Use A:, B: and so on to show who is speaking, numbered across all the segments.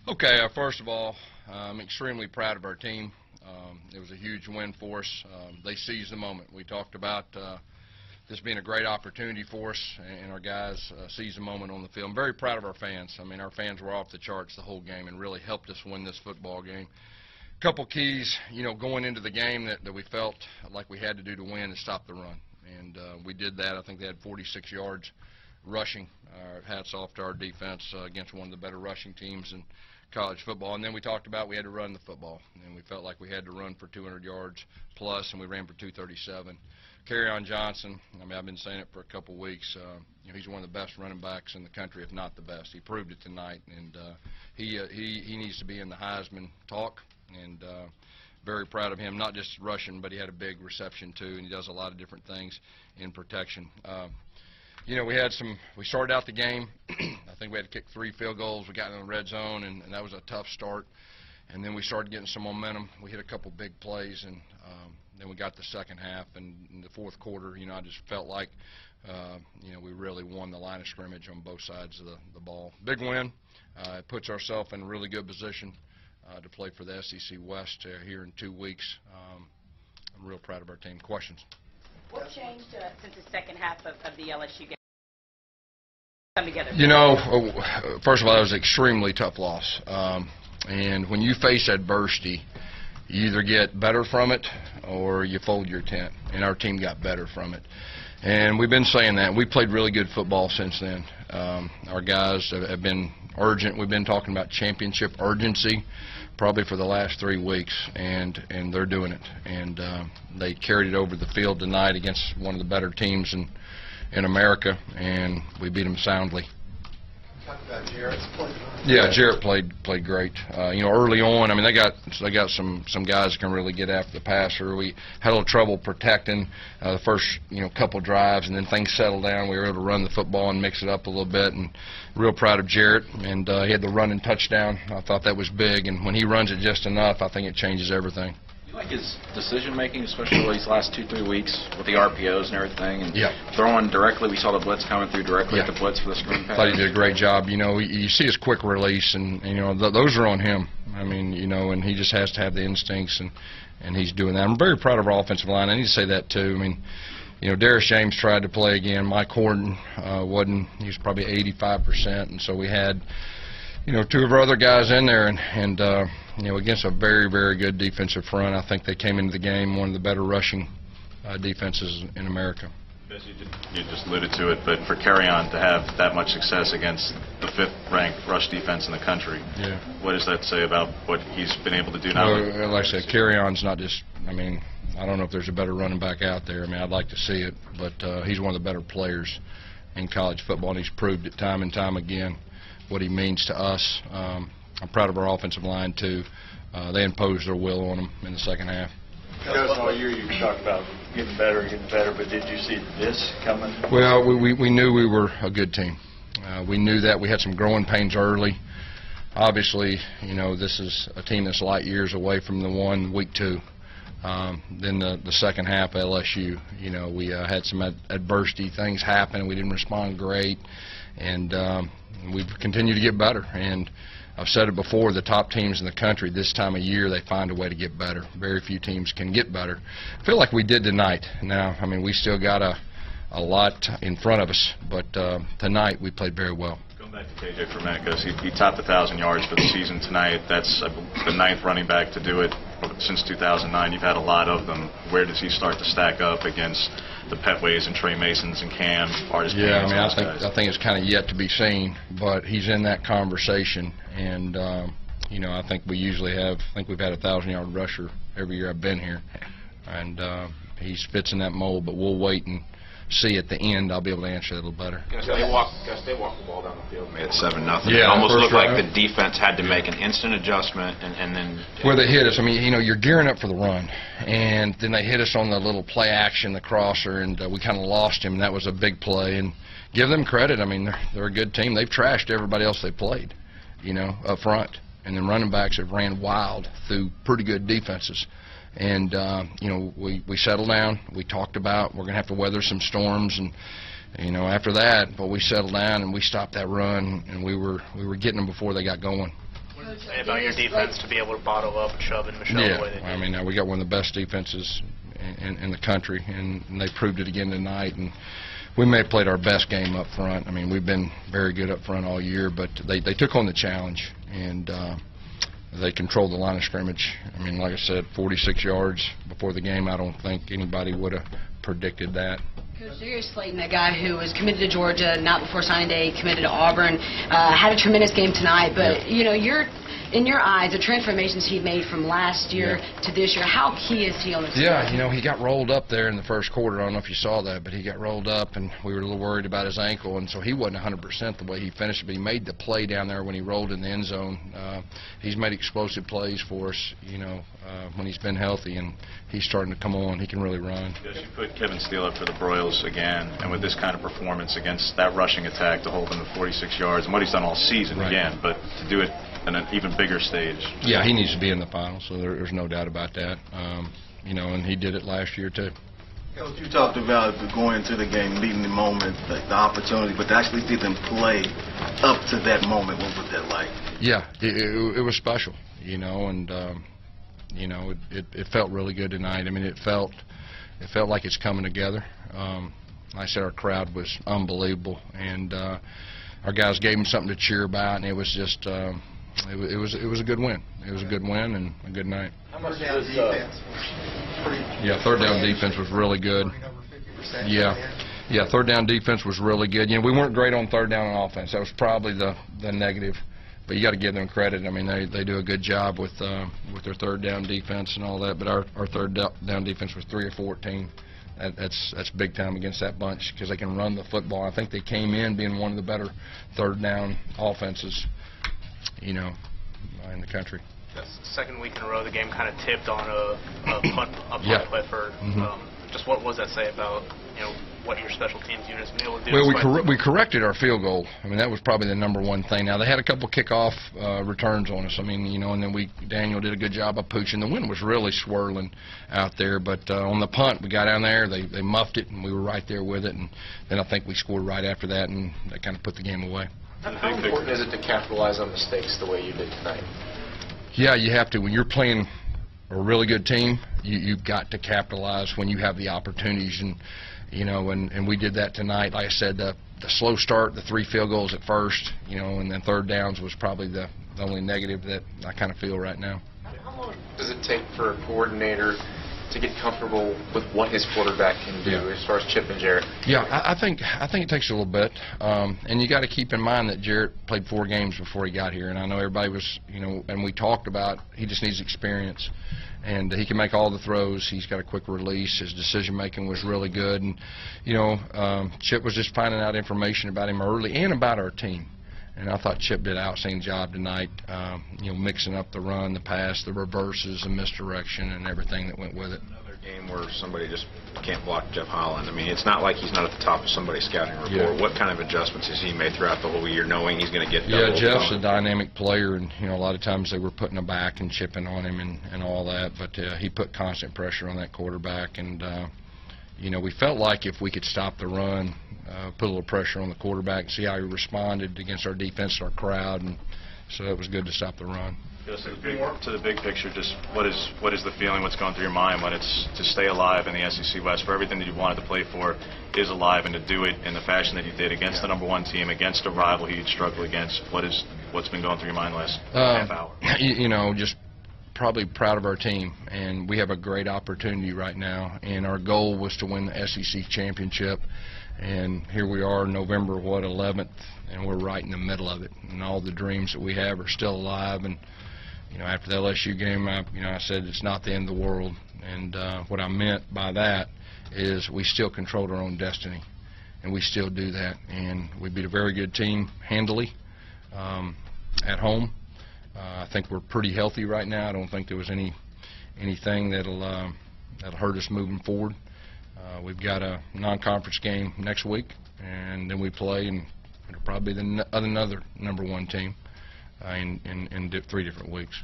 A: Okay, first of all, I'm extremely proud of our team. It was a huge win for us. They seized the moment. We talked about this being a great opportunity for us, and our guys seized the moment on the field. I'm very proud of our fans. I mean, our fans were off the charts the whole game and really helped us win this football game. A couple keys, going into the game that we felt like we had to do to win is stop the run, and we did that. I think they had 46 yards rushing. Hats off to our defense against one of the better rushing teams in college football. And then we talked about we had to run the football, and we felt like we had to run for 200 yards plus, and we ran for 237. Kerryon Johnson, I mean, I've been saying it for a couple of weeks. He's one of the best running backs in the country, if not the best. He proved it tonight, and he needs to be in the Heisman talk. And very proud of him, not just rushing, but he had a big reception too, and he does a lot of different things in protection. We started out the game, I think we had to kick 3 field goals. We got in the red zone, and that was a tough start. And then we started getting some momentum. We hit a couple big plays, and then we got the second half. And in the fourth quarter, I just felt like, we really won the line of scrimmage on both sides of the ball. Big win. It puts ourselves in a really good position to play for the SEC West here in 2 weeks. I'm real proud of our team. Questions?
B: What changed since the second half of the LSU game? Come together.
A: First of all, that was an extremely tough loss. And when you face adversity, you either get better from it or you fold your tent. And our team got better from it. And we've been saying that. We played really good football since then. Our guys have been urgent. We've been talking about championship urgency probably for the last 3 weeks, and they're doing it. And they carried it over the field tonight against one of the better teams in America, and we beat them soundly.
C: Talk about Jarrett's play.
A: Yeah, Jarrett played great. Early on, I mean, they got some guys that can really get after the passer. We had a little trouble protecting the first couple drives, and then things settled down. We were able to run the football and mix it up a little bit, and real proud of Jarrett. And he had the running touchdown. I thought that was big, and when he runs it just enough, I think it changes everything.
D: You like his decision-making, especially these last 2-3 weeks with the RPOs and everything, and throwing directly. We saw the blitz coming through directly at the blitz for the screen pass.
A: I thought he did a great job. You see his quick release, and those are on him. I mean, and he just has to have the instincts, and he's doing that. I'm very proud of our offensive line. I need to say that too. I mean, Darius James tried to play again. Mike Horton wasn't. He was probably 85%, and so we had 2 of our other guys in there, and against a very, very good defensive front. I think they came into the game one of the better rushing defenses in America.
E: You just alluded to it, but for Kerryon to have that much success against the 5th-ranked rush defense in the country, what does that say about what he's been able to do now?
A: Well, like I said, Kerryon's not just, I don't know if there's a better running back out there. I'd like to see it, but he's one of the better players in college football, and he's proved it time and time again what he means to us. I'm proud of our offensive line, too. They imposed their will on them in the second half.
C: Gus, all year you talked about getting better, but did you see this coming?
A: Well, we knew we were a good team. We knew that. We had some growing pains early. Obviously, this is a team that's light years away from the one week 2. Then the second half, LSU, we had some adversity. Things happened. We didn't respond great. And we've continued to get better. And I've said it before, the top teams in the country this time of year, they find a way to get better. Very few teams can get better. I feel like we did tonight. Now, we still got a lot in front of us, but tonight we played very well.
E: Going back to KJ for a minute, because he topped 1,000 yards for the season tonight. That's the 9th running back to do it since 2009. You've had a lot of them. Where does he start to stack up against the Petways and Trey Masons and Cam?
A: I think it's kind of yet to be seen, but he's in that conversation, and I think we usually have. I think we've had a 1,000-yard rusher every year I've been here, and he fits in that mold. But we'll wait and see at the end. I'll be able to answer that a little better.
F: Gus, they walked the ball down the field, made it 7-0.
A: Yeah,
F: it almost looked like the defense had to make an instant adjustment, and then
A: where they hit us. You're gearing up for the run, and then they hit us on the little play action, the crosser, and we kind of lost him. And that was a big play, and give them credit. They're a good team. They've trashed everybody else they played, up front, and then running backs have ran wild through pretty good defenses. And, we settled down. We talked about we're going to have to weather some storms. And, after that, but we settled down and we stopped that run, and we were getting them before they got going.
C: When
G: say about your defense to be able to bottle up and shove in Michelle the way they did?
A: I mean, we got one of the best defenses in the country, and they proved it again tonight. And we may have played our best game up front. I mean, we've been very good up front all year, but they took on the challenge, and they controlled the line of scrimmage. I mean, like I said, 46 yards before the game. I don't think anybody would have predicted that.
H: Coach, Darius Slayton, that guy who was committed to Georgia, not before signing day, committed to Auburn, had a tremendous game tonight. But, you know, in your eyes, the transformations he made from last year to this year, how key is he on the team?
A: Yeah, you know, he got rolled up there in the first quarter. I don't know if you saw that, but he got rolled up, and we were a little worried about his ankle, and so he wasn't 100% the way he finished. But he made the play down there when he rolled in the end zone. He's made explosive plays for us, you know, when he's been healthy, and he's starting to come on. He can really run.
E: Yes, you put Kevin Steele up for the Broyles again, and with this kind of performance against that rushing attack to hold him to 46 yards, and what he's done all season again, but to do it on an even bigger stage.
A: Yeah, he needs to be in the final, so there's no doubt about that. You know, and he did it last year too.
I: Coach, you talked about going into the game, leading the moment, the opportunity, but to actually see them play up to that moment. What was that like? Yeah,
A: it was special, you know, and you know, it felt really good tonight. I mean, it felt like it's coming together. Like I said, our crowd was unbelievable, and our guys gave them something to cheer about, and it was just it was a good win. It was a good win and a good night.
J: How much was defense?
A: Yeah, third down defense was really good. Yeah, third down defense was really good. You know, we weren't great on third down on offense. That was probably the negative. But you got to give them credit. I mean, they do a good job with their third down defense and all that. But our third down defense was 3 of 14. That's big time against that bunch because they can run the football. I think they came in being one of the better third down offenses, you know, in the country.
G: That's the second week in a row the game kind of tipped on a punt play for. Just what does that say about, you know, what your special teams units been able to do?
A: Well, we corrected our field goal. I mean, that was probably the number one thing. Now, they had a couple kickoff returns on us. I mean, you know, and then Daniel did a good job of pooching. The wind was really swirling out there, but on the punt, we got down there, they muffed it, and we were right there with it, and then I think we scored right after that, and that kind of put the game away.
J: How important is it to capitalize on mistakes the way you did tonight?
A: Yeah, you have to. When you're playing a really good team, you've got to capitalize when you have the opportunities, and you know, and we did that tonight. Like I said, the slow start, the 3 field goals at first, you know, and then third downs was probably the only negative that I kind of feel right now.
J: How long does it take for a coordinator to get comfortable with what his quarterback can do as far as Chip and Jarrett?
A: Yeah, I think it takes a little bit, and you got to keep in mind that Jarrett played 4 games before he got here, and I know everybody was, you know, and we talked about he just needs experience, and he can make all the throws. He's got a quick release. His decision making was really good, and you know, Chip was just finding out information about him early and about our team. And I thought Chip did an outstanding job tonight, you know, mixing up the run, the pass, the reverses, and misdirection, and everything that went with it.
F: Another game where somebody just can't block Jeff Holland. I mean, it's not like he's not at the top of somebody's scouting report. What kind of adjustments has he made throughout the whole year, knowing he's going to get double?
A: Yeah, Jeff's a dynamic player, and you know, a lot of times they were putting him back and chipping on him and all that, but he put constant pressure on that quarterback, and you know, we felt like if we could stop the run, put a little pressure on the quarterback and see how he responded against our defense, our crowd, and so it was good to stop the run.
E: Just to the big picture, just what is the feeling, what's going through your mind when it's to stay alive in the SEC West, for everything that you wanted to play for is alive, and to do it in the fashion that you did against the number 1 team, against a rival you'd struggled against? What's been going through your mind last half hour?
A: You know, just probably proud of our team, and we have a great opportunity right now, and our goal was to win the SEC championship, and here we are, November 11th, and we're right in the middle of it, and all the dreams that we have are still alive. And you know, after the LSU game, I said it's not the end of the world, and what I meant by that is we still control our own destiny, and we still do that, and we beat a very good team handily at home. I think we're pretty healthy right now. I don't think there was anything that'll hurt us moving forward. We've got a non-conference game next week, and then we play, and it'll probably be another number 1 team in 3 different weeks.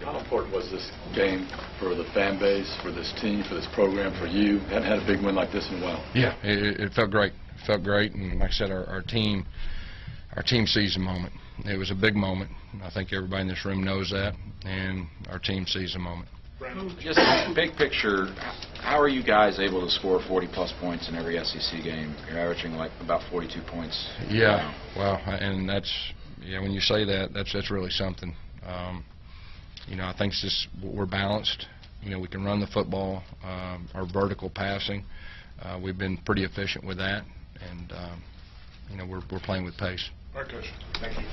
K: How important was this game for the fan base, for this team, for this program, for you? Hadn't had a big win like this in a while.
A: Yeah, it felt great. It felt great, and like I said, our team seized the moment. It was a big moment. I think everybody in this room knows that, and our team sees the moment.
D: Just big picture, how are you guys able to score 40-plus points in every SEC game? You're averaging like about 42 points.
A: Yeah, well, and that's, when you say that, that's really something. I think it's just we're balanced. We can run the football, our vertical passing. We've been pretty efficient with that, and we're playing with pace.
L: All right, Coach. Thank you.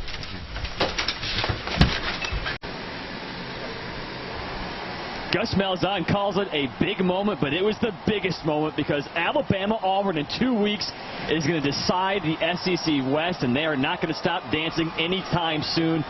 M: Gus Malzahn calls it a big moment, but it was the biggest moment because Alabama-Auburn in 2 weeks is going to decide the SEC West, and they are not going to stop dancing anytime soon.